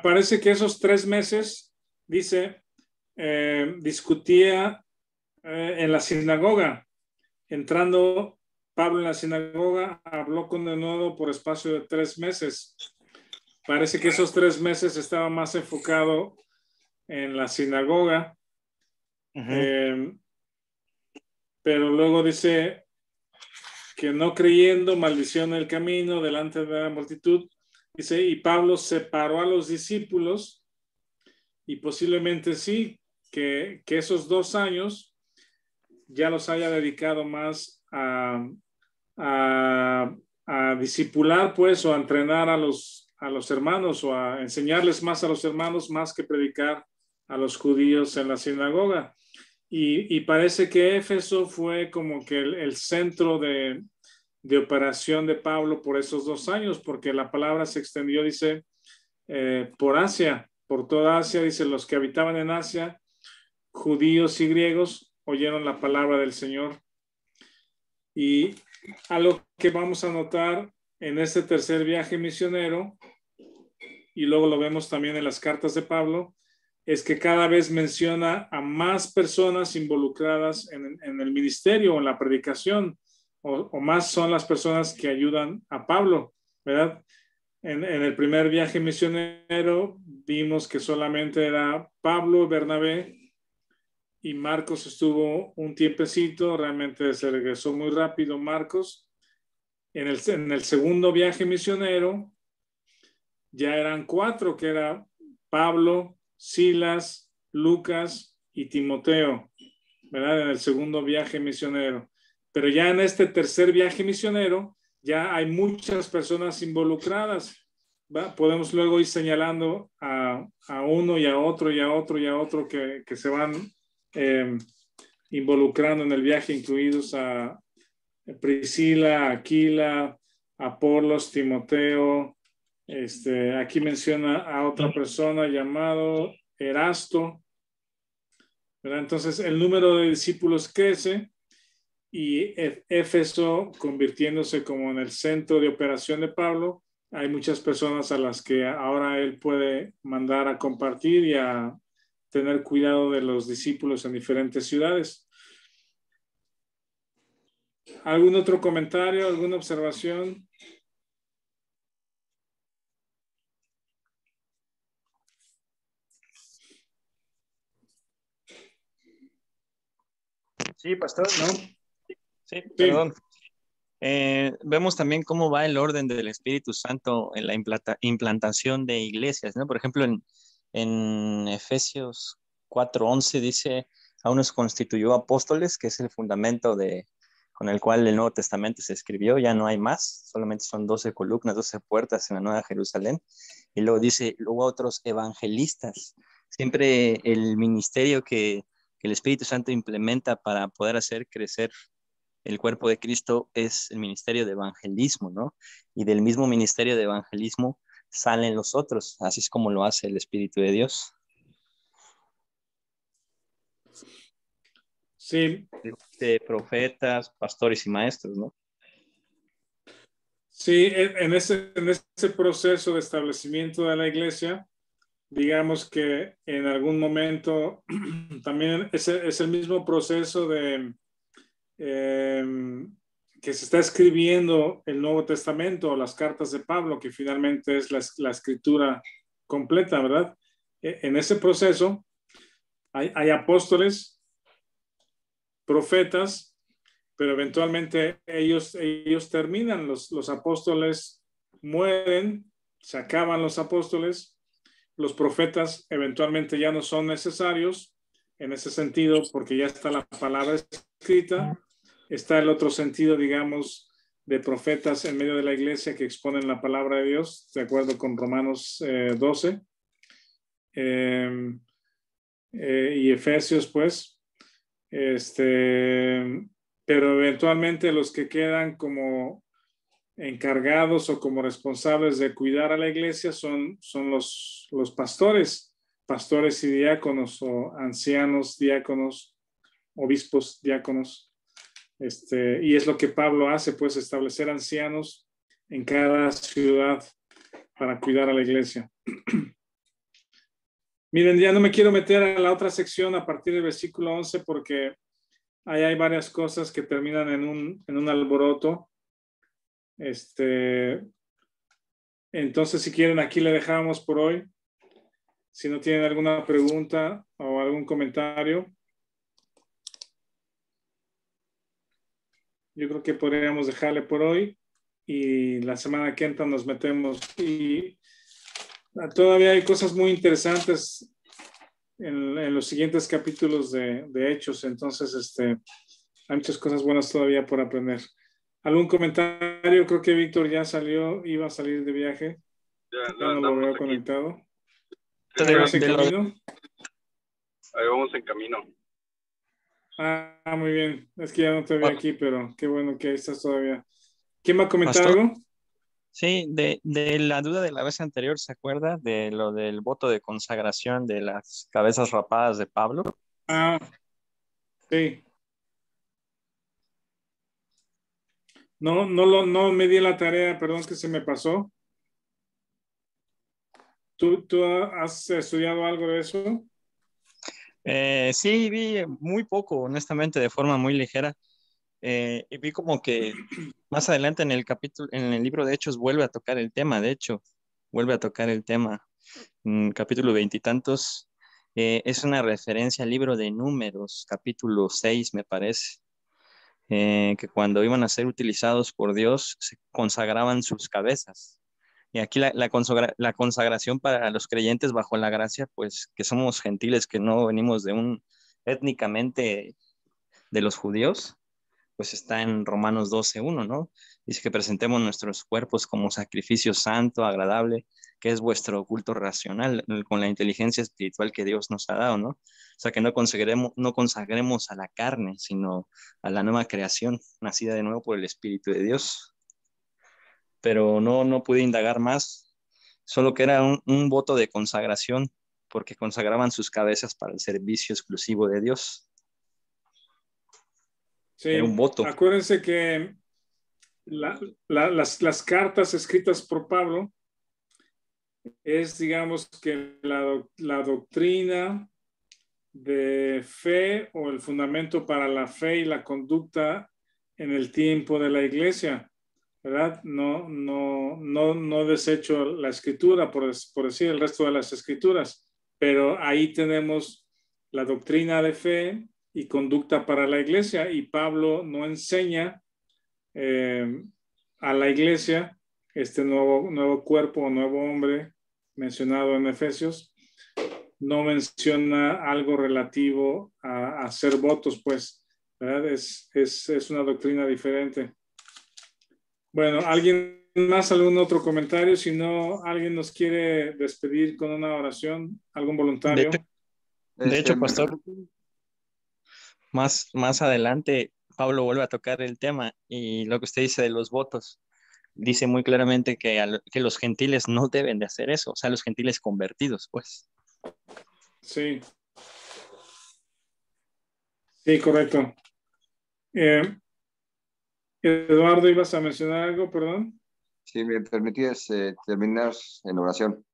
Parece que esos 3 meses, dice, discutía en la sinagoga. Entrando Pablo en la sinagoga, habló con denuedo por espacio de 3 meses. Parece que esos 3 meses estaba más enfocado en la sinagoga. Pero luego dice que no creyendo, maldició en el camino delante de la multitud. Dice, y Pablo separó a los discípulos y posiblemente sí, que esos 2 años ya los haya dedicado más a discipular, pues, o a entrenar a los hermanos, o a enseñarles más a los hermanos, más que predicar a los judíos en la sinagoga. Y parece que Éfeso fue como que el centro de operación de Pablo por esos 2 años, porque la palabra se extendió, dice, por Asia, por toda Asia. Dice, los que habitaban en Asia, judíos y griegos, oyeron la palabra del Señor. Y algo que vamos a notar en este tercer viaje misionero, y luego lo vemos también en las cartas de Pablo, es que cada vez menciona a más personas involucradas en el ministerio o en la predicación, o más son las personas que ayudan a Pablo, ¿verdad? En el primer viaje misionero vimos que solamente era Pablo, Bernabé, y Marcos estuvo un tiempecito. Realmente se regresó muy rápido Marcos, En el segundo viaje misionero ya eran 4, que era Pablo, Silas, Lucas y Timoteo, ¿verdad? En el segundo viaje misionero. Pero ya en este tercer viaje misionero ya hay muchas personas involucradas, ¿va? Podemos luego ir señalando a uno y a otro y a otro y a otro que se van involucrando en el viaje, incluidos a Priscila, Aquila, Apolos, Timoteo. Aquí menciona a otra persona llamado Erasto, ¿verdad? Entonces el número de discípulos crece y Éfeso, convirtiéndose como en el centro de operación de Pablo, hay muchas personas a las que ahora él puede mandar a compartir y a tener cuidado de los discípulos en diferentes ciudades. ¿Algún otro comentario, alguna observación? Sí, pastor. ¿No? Sí, perdón. Vemos también cómo va el orden del Espíritu Santo en la implantación de iglesias, ¿no? Por ejemplo, en Efesios 4:11 dice, aún nos constituyó apóstoles, que es el fundamento con el cual el Nuevo Testamento se escribió, ya no hay más, solamente son 12 columnas, 12 puertas en la Nueva Jerusalén. Y luego dice, luego otros evangelistas. Siempre el ministerio que el Espíritu Santo implementa para poder hacer crecer el cuerpo de Cristo es el ministerio de evangelismo, ¿no? Y del mismo ministerio de evangelismo salen los otros, así es como lo hace el Espíritu de Dios. Sí. De profetas, pastores y maestros, ¿no? Sí, en ese proceso de establecimiento de la iglesia, digamos que en algún momento también es el mismo proceso de que se está escribiendo el Nuevo Testamento, las cartas de Pablo, que finalmente es la escritura completa, ¿verdad? En ese proceso hay apóstoles, profetas, pero eventualmente ellos terminan, los apóstoles mueren, se acaban los apóstoles, los profetas eventualmente ya no son necesarios en ese sentido porque ya está la palabra escrita. Está el otro sentido, digamos, de profetas en medio de la iglesia que exponen la palabra de Dios, de acuerdo con Romanos 12 y Efesios, pues. Pero eventualmente los que quedan como encargados o como responsables de cuidar a la iglesia son los pastores y diáconos, o ancianos, diáconos, obispos, diáconos. Y es lo que Pablo hace, pues, establecer ancianos en cada ciudad para cuidar a la iglesia. Miren, ya no me quiero meter a la otra sección a partir del versículo 11 porque ahí hay varias cosas que terminan en un alboroto. Entonces, si quieren, aquí le dejamos por hoy. Si no tienen alguna pregunta o algún comentario, yo creo que podríamos dejarle por hoy y la semana que entra nos metemos. Y todavía hay cosas muy interesantes en los siguientes capítulos de Hechos, entonces hay muchas cosas buenas todavía por aprender. ¿Algún comentario? Creo que Víctor ya salió, iba a salir de viaje. Ya no lo veo conectado. ¿Ahí vas en camino? Ahí vamos en camino. Ah, muy bien. Es que ya no te vi aquí, pero qué bueno que ahí estás todavía. ¿Quién va a comentar Pastor, algo? Sí, de la duda de la vez anterior, ¿se acuerda de lo del voto de consagración de las cabezas rapadas de Pablo? Ah, sí. No me di la tarea, perdón que se me pasó. ¿Tú has estudiado algo de eso? Sí, vi muy poco, honestamente, de forma muy ligera. Y vi como que más adelante en el capítulo, en el libro de Hechos, vuelve a tocar el tema, de hecho, vuelve a tocar el tema. Capítulo 20 y tantos, es una referencia al libro de Números, capítulo 6, me parece. que cuando iban a ser utilizados por Dios, se consagraban sus cabezas. Y aquí la consagración para los creyentes bajo la gracia, pues que somos gentiles, que no venimos étnicamente de los judíos, pues está en Romanos 12:1, ¿no? Dice que presentemos nuestros cuerpos como sacrificio santo, agradable, que es vuestro culto racional, con la inteligencia espiritual que Dios nos ha dado, ¿no? O sea, que no consagremos a la carne, sino a la nueva creación, nacida de nuevo por el Espíritu de Dios. Pero no pude indagar más, solo que era un voto de consagración, porque consagraban sus cabezas para el servicio exclusivo de Dios. Sí, era un voto. Acuérdense que las cartas escritas por Pablo es, digamos, que la doctrina de fe o el fundamento para la fe y la conducta en el tiempo de la iglesia, ¿verdad? No desecho la escritura, por decir el resto de las escrituras, pero ahí tenemos la doctrina de fe y conducta para la iglesia, y Pablo no enseña a la iglesia este nuevo cuerpo o nuevo hombre mencionado en Efesios, no menciona algo relativo a hacer votos, pues, ¿verdad? Es una doctrina diferente. Bueno, ¿alguien más, algún otro comentario? Si no, ¿alguien nos quiere despedir con una oración? ¿Algún voluntario? De hecho, pastor, más adelante Pablo vuelve a tocar el tema y lo que usted dice de los votos, dice muy claramente que los gentiles no deben de hacer eso, o sea, los gentiles convertidos, pues. Sí. Sí, correcto. Eduardo, ¿ibas a mencionar algo? Perdón. Si me permitías terminar en oración.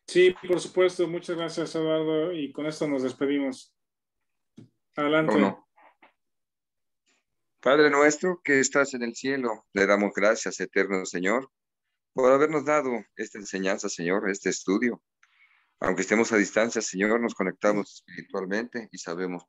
Sí, por supuesto. Muchas gracias, Eduardo. Y con esto nos despedimos. Adelante. No. Padre nuestro que estás en el cielo, le damos gracias, eterno Señor, por habernos dado esta enseñanza, Señor, este estudio. Aunque estemos a distancia, Señor, nos conectamos espiritualmente y sabemos